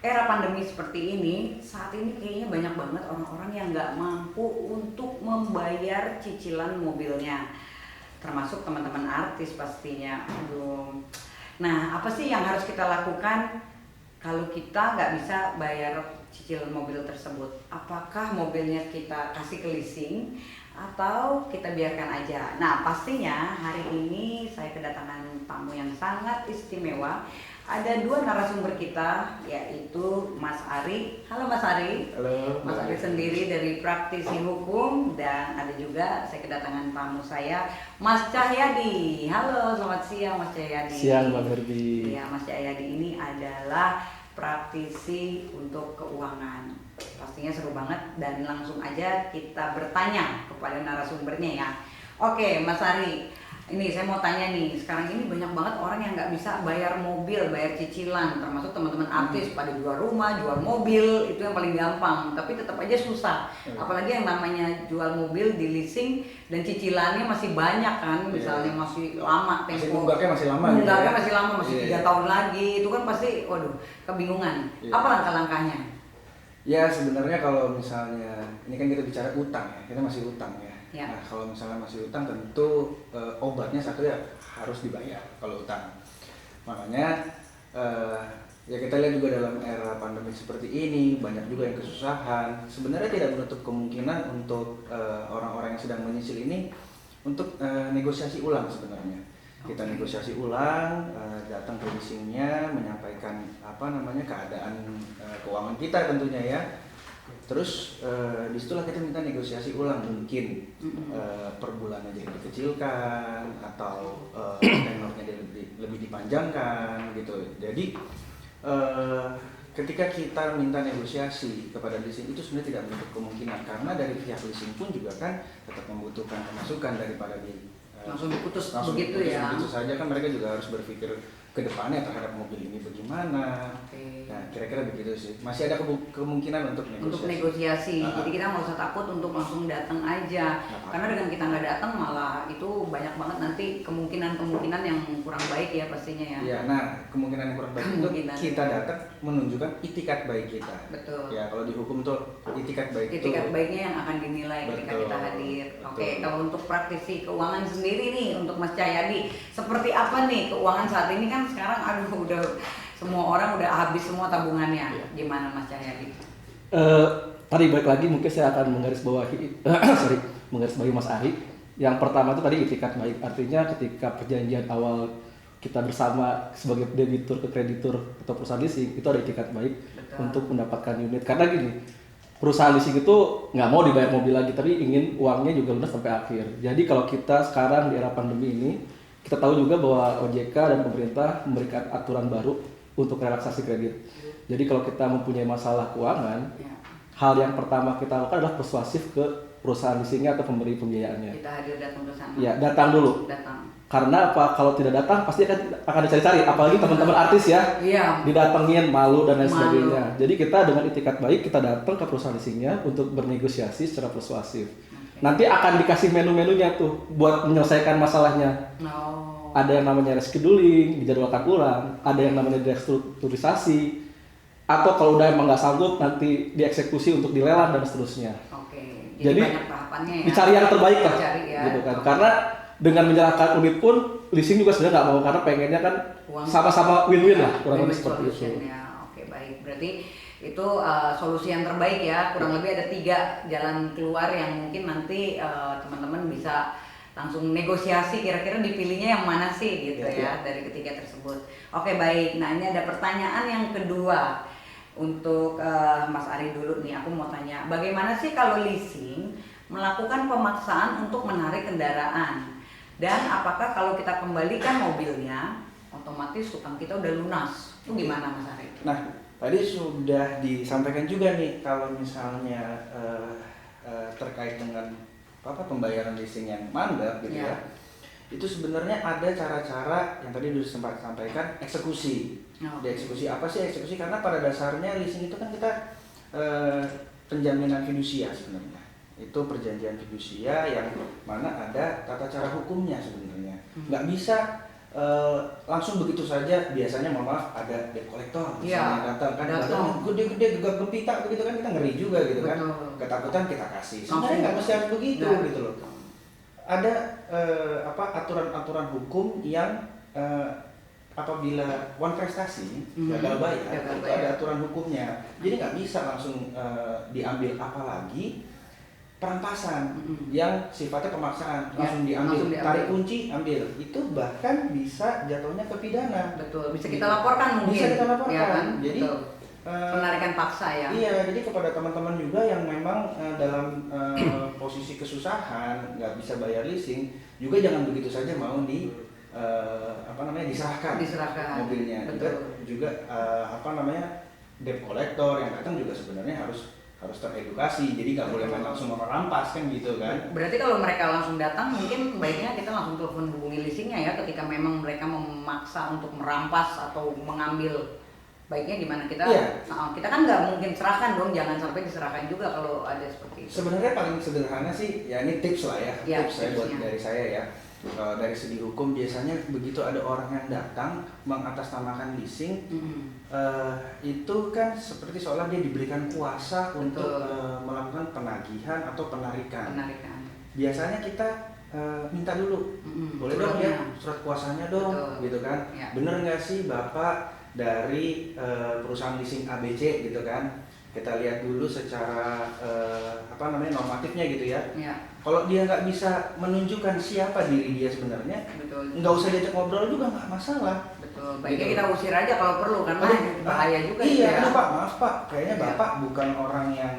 era pandemi seperti ini, saat ini kayaknya banyak banget orang-orang yang nggak mampu untuk membayar cicilan mobilnya, termasuk teman-teman artis pastinya. Aduh. Nah, apa sih yang harus kita lakukan kalau kita nggak bisa bayar cicilan mobil tersebut? Apakah mobilnya kita kasih ke leasing atau kita biarkan aja? Nah, pastinya hari ini saya kedatangan tamu yang sangat istimewa. Ada dua narasumber kita, yaitu Mas Ari. Halo Mas Ari. Halo. Mas Ari sendiri dari praktisi hukum, dan ada juga saya kedatangan tamu saya, Mas Cahyadi. Halo, selamat siang Mas Cahyadi. Siang Mbak Ferdi. Ya, Mas Cahyadi ini adalah praktisi untuk keuangan. Pastinya seru banget, dan langsung aja kita bertanya kepada narasumbernya ya. Oke, Mas Ari. Ini saya mau tanya nih, sekarang ini banyak banget orang yang nggak bisa bayar mobil, bayar cicilan, termasuk teman-teman artis pada jual rumah, jual mobil, itu yang paling gampang, tapi tetap aja susah. Apalagi yang namanya jual mobil di leasing dan cicilannya masih banyak kan, misalnya masih lama tempo. Nunggaknya masih lama. Nunggaknya masih lama, masih 3 tahun lagi, itu kan pasti, waduh, kebingungan. Apa langkah-langkahnya? Ya sebenarnya kalau misalnya, ini kan kita bicara utang ya, kita masih utang ya. Nah kalau misalnya masih utang tentu obatnya satu ya harus dibayar kalau utang. Makanya ya kita lihat juga dalam era pandemi seperti ini banyak juga yang kesusahan. Sebenarnya tidak menutup kemungkinan untuk orang-orang yang sedang menyicil ini untuk negosiasi ulang sebenarnya. Kita negosiasi ulang, datang ke leasingnya, menyampaikan keadaan keuangan kita tentunya ya. Terus disitulah kita minta negosiasi ulang, mungkin per bulannya jadi dikecilkan atau tenornya lebih dipanjangkan gitu. Jadi ketika kita minta negosiasi kepada leasing itu sebenarnya tidak menutup kemungkinan, karena dari pihak leasing pun juga kan tetap membutuhkan pemasukan daripada langsung diputus begitu ya. Begitu saja kan mereka juga harus berpikir ke depannya terhadap mobil ini bagaimana. Nah, kira-kira begitu sih. Masih ada kemungkinan untuk negosiasi. Untuk negosiasi. Jadi kita nggak usah takut untuk langsung datang aja. Karena dengan kita nggak datang malah itu banyak banget nanti kemungkinan yang kurang baik ya pastinya ya. Iya, nah kemungkinan yang kurang baik itu kita datang menunjukkan itikat baik kita. Betul. Ya, kalau di hukum tuh itikat baik itu. Itikat baiknya yang akan dinilai ketika kita hadir. Oke, kalau untuk praktisi keuangan sendiri nih, untuk Mas Cahyadi, seperti apa nih keuangan saat ini? Kan sekarang aduh udah semua orang udah habis semua tabungannya. Gimana Mas Cahyadi? Tadi balik lagi mungkin saya akan menggarisbawahi menggarisbawahi Mas Ari. Yang pertama itu tadi itikat baik, artinya ketika perjanjian awal kita bersama sebagai debitur ke kreditur atau perusahaan leasing itu ada itikat baik. Betul. Untuk mendapatkan unit. Karena gini, perusahaan leasing itu nggak mau dibayar mobil lagi, tapi ingin uangnya juga lunas sampai akhir. Jadi kalau kita sekarang di era pandemi ini, kita tahu juga bahwa OJK dan pemerintah memberikan aturan baru untuk relaksasi kredit. Jadi kalau kita mempunyai masalah keuangan, hal yang pertama kita lakukan adalah persuasif ke perusahaan leasingnya atau pemberi pembiayaannya. Kita hadir datang ke sana. Ya, datang dulu. Datang. Karena apa? Kalau tidak datang pasti akan dicari-cari, apalagi teman-teman artis ya. Iya. Didatengin, malu dan lain sebagainya. Jadi kita dengan itikat baik kita datang ke perusahaan leasingnya untuk bernegosiasi secara persuasif. Nanti akan dikasih menu-menunya tuh buat menyelesaikan masalahnya. Ada yang namanya rescheduling, dijadwalkan ulang, ada yang namanya restrukturisasi, atau kalau udah emang nggak sanggup nanti dieksekusi untuk dilelang dan seterusnya. Oke. Jadi banyak tahapannya ya. Dicari yang terbaik lah, ya. gitu kan. Karena dengan menyerahkan unit pun leasing juga sebenarnya nggak mau, karena pengennya kan sama-sama win-win lah, kurang lebih seperti itu. Oke, baik. Berarti itu solusi yang terbaik ya. Kurang lebih ada 3 jalan keluar yang mungkin nanti teman-teman bisa langsung negosiasi kira-kira dipilihnya yang mana sih gitu ya dari ketiga tersebut. Oke, baik. Nah, ini ada pertanyaan yang kedua untuk Mas Ari dulu nih. Aku mau tanya, bagaimana sih kalau leasing melakukan pemaksaan untuk menarik kendaraan? Dan apakah kalau kita kembalikan mobilnya otomatis hutang kita udah lunas? Itu gimana Mas Ari? Nah, tadi sudah disampaikan juga nih kalau misalnya terkait dengan pembayaran leasing yang mandek gitu ya. Itu sebenarnya ada cara-cara yang tadi sudah sempat sampaikan, eksekusi. Dieksekusi apa sih eksekusi? Karena pada dasarnya leasing itu kan kita penjaminan fidusia sebenarnya. Itu perjanjian fidusia yang mana ada tata cara hukumnya sebenarnya. Nggak bisa langsung begitu saja biasanya mohon maaf ada debt collector Iya, misalnya datang kan datang. badannya gede-gede gegap gempita begitu kan kita ngeri juga gitu kan. Betul. Ketakutan kita kasih. Langsung. Sebenarnya nggak mesti harus begitu Nah. gitu loh. Ada aturan-aturan hukum yang apabila one prestasi gagal bayar Gagal itu bayar. ada aturan hukumnya. Jadi nggak bisa langsung diambil, apalagi perampasan yang sifatnya pemaksaan langsung diambil, langsung diambil. tarik kunci ambil, itu bahkan bisa jatuhnya ke pidana. Betul, bisa kita laporkan mungkin. Bisa kita laporkan. Ya kan? Jadi Betul. Penarikan paksa ya. iya, jadi kepada teman-teman juga yang memang dalam posisi kesusahan nggak bisa bayar leasing, juga jangan begitu saja mau diserahkan mobilnya. Betul. Juga debt collector yang datang juga sebenarnya harus teredukasi, jadi nggak boleh main langsung merampas kan gitu kan. Berarti kalau mereka langsung datang mungkin baiknya kita langsung telepon hubungi leasingnya ya, ketika memang mereka memaksa untuk merampas atau mengambil. Baiknya gimana kita? Iya. Kita kan nggak mungkin serahkan dong, jangan sampai diserahkan juga kalau ada seperti itu. Sebenarnya paling sederhana sih ya, ini tips lah ya, Ya, tips saya buat tipsnya. dari saya ya. Dari segi hukum biasanya begitu ada orang yang datang mengatasnamakan leasing, itu kan seperti seolah dia diberikan kuasa untuk melakukan penagihan atau penarikan. Biasanya kita minta dulu, boleh dong ya surat kuasanya dong. Betul. Gitu kan. Ya. Bener nggak sih Bapak dari perusahaan leasing ABC gitu kan? Kita lihat dulu secara normatifnya gitu ya. Ya. Kalau dia nggak bisa menunjukkan siapa diri dia sebenarnya, Betul. nggak usah diajak ngobrol juga, nggak masalah. Betul. Baiknya Gitu. kita usir aja kalau perlu, karena Aduh, bahaya juga iya, ya. aduh Pak, maaf Pak, kayaknya Iya. Bapak bukan orang yang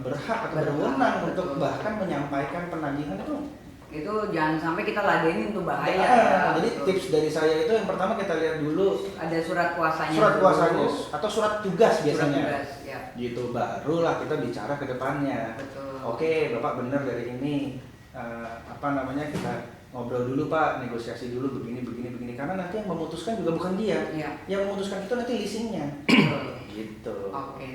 berhak atau Berhak, berwenang untuk betul. bahkan menyampaikan penagihan itu. Itu jangan sampai kita ladenin, itu bahaya. Jadi Betul. tips dari saya itu yang pertama kita lihat dulu Ada surat kuasanya. surat dulu. kuasanya atau surat tugas Surat biasanya. tugas, ya. Gitu, barulah kita bicara ke depannya. Betul. Oke, Bapak benar dari ini. Kita ngobrol dulu Pak, negosiasi dulu begini karena nanti yang memutuskan juga bukan dia. Iya. Yang memutuskan itu nanti leasingnya. Betul. Gitu. Oke.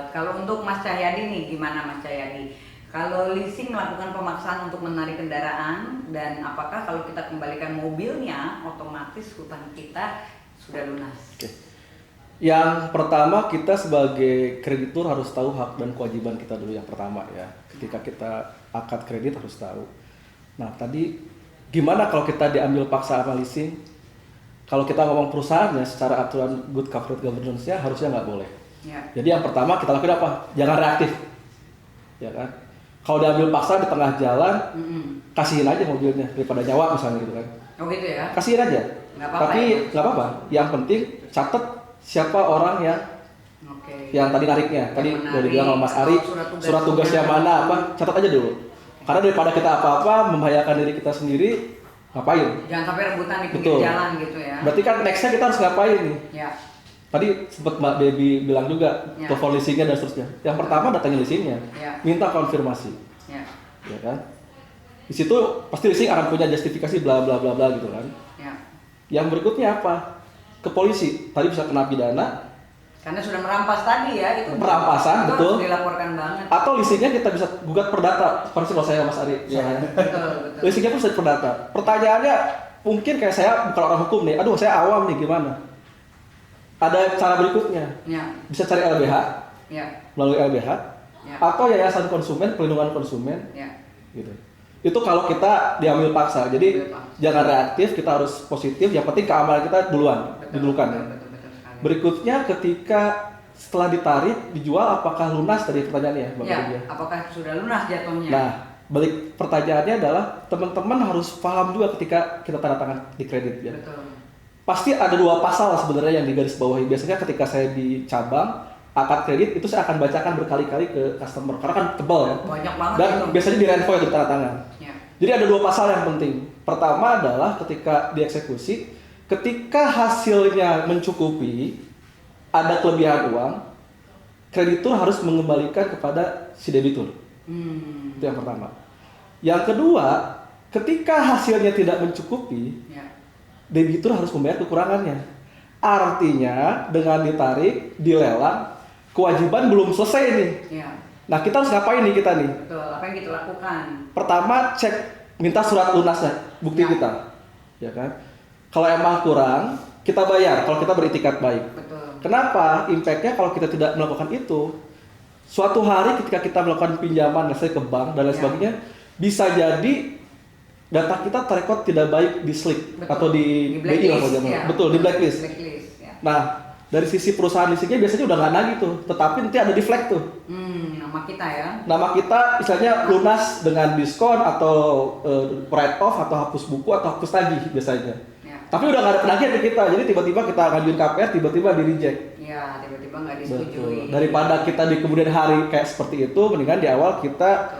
Kalau untuk Mas Cahyadi nih, gimana Mas Cahyadi? Kalau leasing melakukan pemaksaan untuk menarik kendaraan, dan apakah kalau kita kembalikan mobilnya otomatis hutang kita sudah lunas? Oke. Yang pertama, kita sebagai kreditur harus tahu hak dan kewajiban kita dulu yang pertama ya. Ketika kita akad kredit harus tahu. Nah, tadi gimana kalau kita diambil paksa sama leasing? Kalau kita ngomong perusahaannya secara aturan good corporate governance-nya harusnya nggak boleh. Ya. Jadi yang pertama kita lakukan apa? Jangan reaktif. Ya kan? Kalau diambil paksa di tengah jalan, kasihin aja mobilnya daripada nyawa misalnya gitu kan. Oh gitu ya? Kasihin aja. Nggak apa-apa Tapi ya? nggak apa-apa. Yang penting catat siapa orang Oke. yang tadi nariknya. Tadi Yang udah dibilang sama Mas Ari, atau surat tugasnya mana apa, catat aja dulu. Karena daripada kita apa-apa membahayakan diri kita sendiri, ngapain? Jangan sampai rebutan di pinggir Betul. jalan gitu ya. Berarti kan nextnya kita harus ngapain nih? Ya. Tadi sempat Mbak Debbie bilang juga Ya. telepon leasingnya dan seterusnya. Yang pertama datangin leasingnya, Ya. minta konfirmasi, Ya. ya kan? Di situ pasti leasing akan punya justifikasi bla bla bla bla gitu kan. Ya. Yang berikutnya apa? Ke polisi. Tadi bisa kena pidana. Karena sudah merampas tadi ya, itu Perampasan, itu betul. harus dilaporkan banget. Atau leasingnya kita bisa gugat perdata. Seperti kalau saya Mas Ari. Ya, misalnya. betul. Leasingnya pun bisa perdata. Pertanyaannya mungkin kayak saya bukan orang hukum nih. Aduh, saya awam nih, gimana? Ada cara berikutnya. Ya. Bisa cari LBH Ya. melalui LBH Ya. atau Yayasan Konsumen, Perlindungan Konsumen Ya. gitu. Itu kalau kita diambil paksa. Jadi Diambil paksa. jangan reaktif, kita harus positif. Yang penting keamanan kita duluan, didulukan. Ya. Betul sekali. Berikutnya ketika setelah ditarik dijual, apakah lunas tadi pertanyaannya, Mbak Ya, Nadia? apakah sudah lunas jatuhnya? Nah, balik pertanyaannya adalah teman-teman harus paham juga ketika kita tanda tangan di kredit ya. Betul. Pasti ada dua pasal sebenarnya yang digarisbawahi. Biasanya ketika saya di cabang akad kredit itu saya akan bacakan berkali-kali ke customer karena kan tebal ya. Banyak banget Dan itu. biasanya di renvo itu tanda tangan. Ya. Jadi ada dua pasal yang penting. Pertama adalah ketika dieksekusi, ketika hasilnya mencukupi, ada kelebihan uang, kreditur harus mengembalikan kepada si debitur. Itu yang pertama. Yang kedua, ketika hasilnya tidak mencukupi, Ya. debitur harus membayar kekurangannya. Artinya dengan ditarik, dilelang, kewajiban belum selesai nih. Ya. Nah, kita harus ngapain nih kita nih? Betul. Apa yang kita lakukan? Pertama, cek minta surat lunasnya, bukti Ya. kita. Ya kan? Kalau emang kurang, kita bayar kalau kita beritikat baik. Betul. Kenapa? Impact-nya kalau kita tidak melakukan itu, suatu hari ketika kita melakukan pinjaman, misalnya ke bank dan lain sebagainya, bisa jadi data kita terekod tidak baik di slip atau di BI lah kalau zaman. Betul, di blacklist. Ya. Nah, dari sisi perusahaan listriknya biasanya udah nggak nagih tuh, tetapi nanti ada di flag tuh. Nama kita ya. Nama kita misalnya lunas dengan diskon atau write off atau hapus buku atau hapus tagih biasanya. Ya. Tapi udah nggak ada penagihan ke kita, jadi tiba-tiba kita ngajuin KPR, tiba-tiba di reject. Ya, tiba-tiba nggak disetujui. Betul. Daripada kita di kemudian hari kayak seperti itu, mendingan di awal kita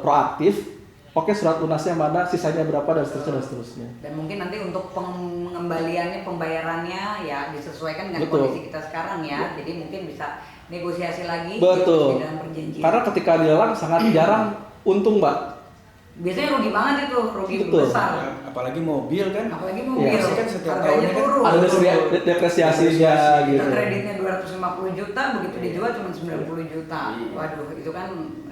proaktif. Oke, surat lunasnya mana, sisanya berapa dan seterusnya. Dan mungkin nanti untuk pengembaliannya, pembayarannya ya disesuaikan dengan Betul. kondisi kita sekarang ya. Jadi mungkin bisa negosiasi lagi Betul. di dalam perjanjian. Karena ketika dilelang sangat jarang untung, Mbak. Biasanya rugi banget itu, rugi Betul. besar. Apalagi mobil kan. Apalagi mobil, Iya. Kan setiap harganya tahunnya kan turun. Ada depresiasinya Kita gitu. kreditnya 250 juta, begitu dijual cuma 90 juta. Iya. Waduh, itu kan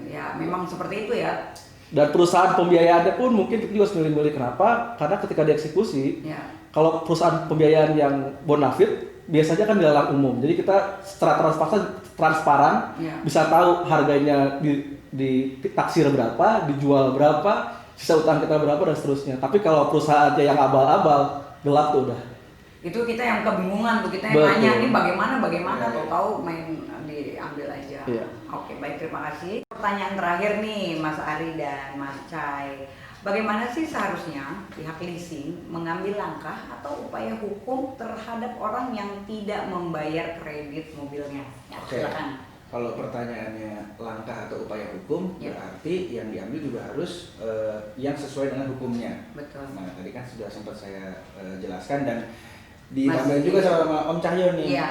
ya memang seperti itu ya. Dan perusahaan pembiayaannya pun mungkin kita juga harus milih-milih. Kenapa? Karena ketika dieksekusi, Ya. kalau perusahaan pembiayaan yang bonafit biasanya kan dilelang umum. Jadi kita secara transparan Ya. bisa tahu harganya di taksir berapa, dijual berapa, sisa utang kita berapa dan seterusnya. Tapi kalau perusahaan aja yang abal-abal, gelap tuh udah. Itu kita yang kebingungan tuh, kita yang Betul. nanya ini bagaimana tahu main diambil aja. Iya. Oke, baik, terima kasih. Pertanyaan terakhir nih Mas Ari dan Mas Cai. Bagaimana sih seharusnya pihak leasing mengambil langkah atau upaya hukum terhadap orang yang tidak membayar kredit mobilnya? Ya, Oke. silakan. Kalau pertanyaannya langkah atau upaya hukum, Ya. berarti yang diambil juga harus yang sesuai dengan hukumnya. Betul. Nah, tadi kan sudah sempat saya jelaskan dan ditambahin juga sama Om Cahyo nih. Iya.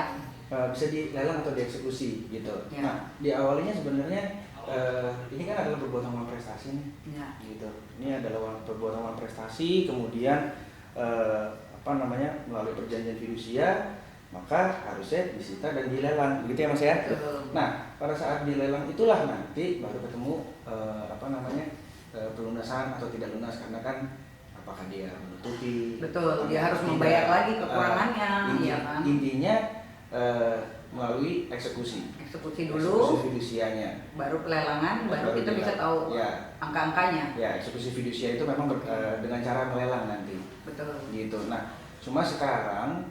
Bisa dilelang atau dieksekusi gitu. Ya. Nah, di awalnya sebenarnya ini kan adalah perbuatan malprestasi nih. Ya. Gitu. Ini adalah perbuatan malprestasi, kemudian melalui perjanjian fidusia, maka harusnya disita dan dilelang, begitu ya Mas ya. Betul. Nah, pada saat dilelang itulah nanti baru ketemu pelunasan atau tidak lunas, karena kan apakah dia menutupi. Betul, dia atau harus tidak. membayar lagi kekurangannya, ya kan? Intinya melalui eksekusi. Eksekusi Eksekusi dulu, fidusianya. baru pelelangan, baru kita bisa tahu Ya. angka-angkanya. Ya, eksekusi fidusia itu memang dengan cara melelang nanti. Betul. Gitu. Nah, cuma sekarang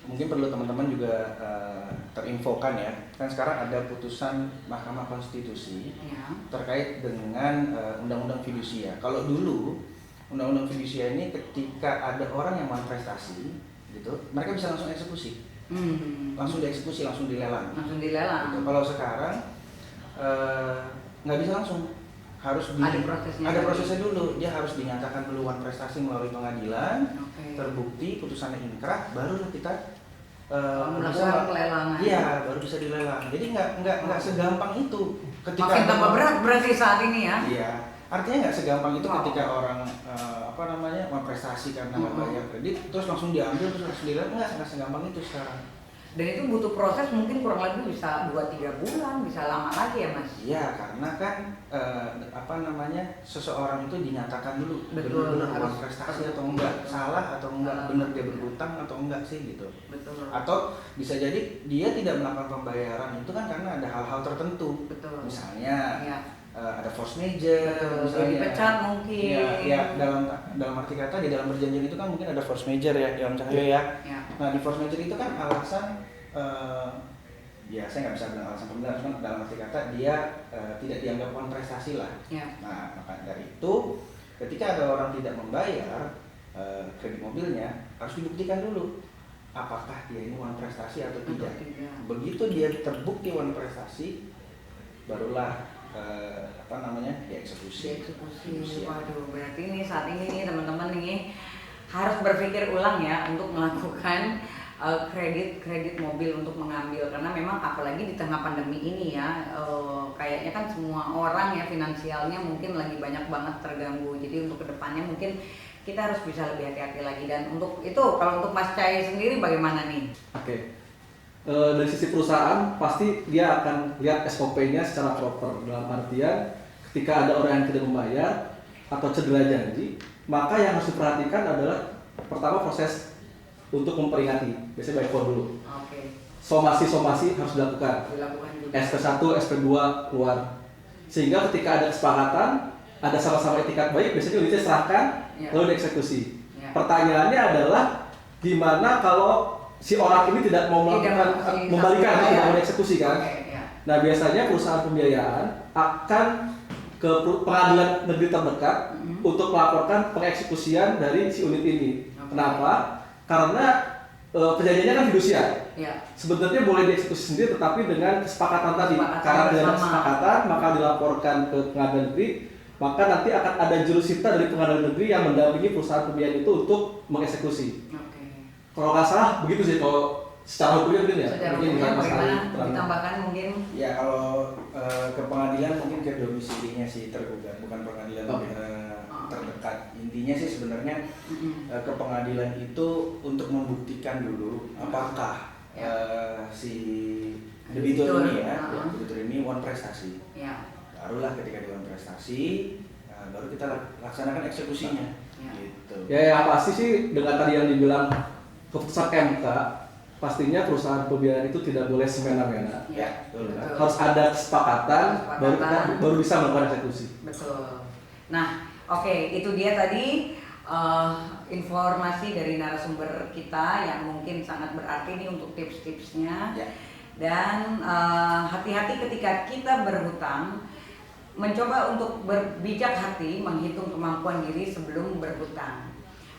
mungkin perlu teman-teman juga terinfokan ya. Kan sekarang ada putusan Mahkamah Konstitusi Ya. terkait dengan Undang-Undang Fidusia. Kalau dulu Undang-Undang Fidusia ini ketika ada orang yang malprestasi gitu, mereka bisa langsung eksekusi. Langsung dieksekusi, langsung dilelang. Langsung dilelang. Gitu. Kalau sekarang nggak bisa langsung, harus Ada prosesnya dulu. Dia harus dinyatakan dulu wan prestasi melalui pengadilan, Oke. terbukti putusannya inkrah, baru kita Melakukan pelelangan. Iya, baru bisa dilelang. Jadi nggak segampang itu. Ketika Makin tambah berat berarti saat ini ya. Iya, artinya nggak segampang itu Wow. ketika orang memprestasi karena nggak bayar kredit, terus langsung diambil terus langsung dilelang, nggak segampang itu sekarang. Dan itu butuh proses mungkin kurang lebih bisa 2-3 bulan, bisa lama lagi ya Mas. Iya, karena kan seseorang itu dinyatakan dulu Betul, benar harus prestasi atau enggak, salah atau enggak, benar dia berhutang atau enggak sih gitu. Betul. Atau bisa jadi dia tidak melakukan pembayaran itu kan karena ada hal-hal tertentu. Betul. Misalnya Ya. ada force major, Betul, misalnya dipecat mungkin. Ya, dalam arti kata di dalam perjanjian itu kan mungkin ada force major ya, yang Cahyo ya. Ya. Nah, di force major itu kan alasan ya saya nggak bisa bilang alasan pembenar, cuma dalam arti kata dia tidak dianggap wan prestasi lah. Ya. Nah, maka dari itu ketika ada orang tidak membayar kredit mobilnya, harus dibuktikan dulu apakah dia ini wan prestasi atau tidak. Begitu dia terbukti wan prestasi, barulah dieksekusi. Dieksekusi. Waduh, berarti ini saat ini nih teman-teman nih harus berpikir ulang ya untuk melakukan kredit mobil untuk mengambil, karena memang apalagi di tengah pandemi ini ya, kayaknya kan semua orang ya finansialnya mungkin lagi banyak banget terganggu. Jadi untuk kedepannya mungkin kita harus bisa lebih hati-hati lagi. Dan untuk itu, kalau untuk Mas Cai sendiri bagaimana nih? Oke. Dari sisi perusahaan pasti dia akan lihat SOP-nya secara proper, dalam artian ketika ada orang yang tidak membayar atau cedera janji, maka yang harus diperhatikan adalah Pertama proses untuk memperingati, biasanya by phone dulu. Oke. Somasi harus dilakukan. Dilakukan juga. SP1, SP2 keluar. Sehingga ketika ada kesepakatan, ada sama-sama etikat baik, biasanya unitnya serahkan, Ya. lalu dieksekusi. Ya. Pertanyaannya adalah gimana kalau si orang ini tidak mau melakukan membalikan, tidak mau dieksekusi kan? Oke, ya. Nah biasanya perusahaan pembiayaan akan ke pengadilan negeri terdekat untuk melaporkan pengeksekusian dari si unit ini. Oke. Kenapa? Karena perjanjiannya kan fidusiar. Ya. Sebenarnya boleh dieksekusi sendiri, tetapi dengan kesepakatan tadi. Kesepakatan Karena dengan bersama. kesepakatan maka dilaporkan ke pengadilan negeri, maka nanti akan ada jurusita dari pengadilan negeri yang mendampingi perusahaan pembiayaan itu untuk mengeksekusi. Oke. Kalau nggak salah begitu sih kalau secara hukumnya mungkin ya. Secara Mungkin hukumnya Mas bagaimana? Ari terang. Ditambahkan mungkin. Ya kalau ke pengadilan mungkin ke domisilinya si tergugat, bukan pengadilan Oke. terdekat. Intinya sih sebenarnya ke pengadilan itu untuk membuktikan dulu apakah si debitur ini debitur ini won prestasi. Ya. Barulah ketika di won prestasi, baru kita laksanakan eksekusinya. Ya. Gitu. Ya yang pasti sih dengan tadi yang dibilang keputusan MK, pastinya perusahaan pembiayaan itu tidak boleh semena-mena. Ya. Betul. Betul. Harus ada kesepakatan, baru bisa melakukan eksekusi. Betul. Nah, oke, itu dia tadi informasi dari narasumber kita yang mungkin sangat berarti nih untuk tips-tipsnya. Ya. Dan hati-hati ketika kita berhutang, mencoba untuk berbijak hati, menghitung kemampuan diri sebelum berhutang.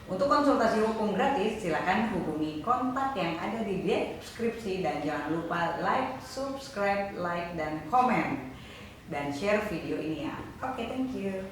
Untuk konsultasi hukum gratis, silakan hubungi kontak yang ada di deskripsi dan jangan lupa like, subscribe, like, dan komen dan share video ini ya. Oke, thank you.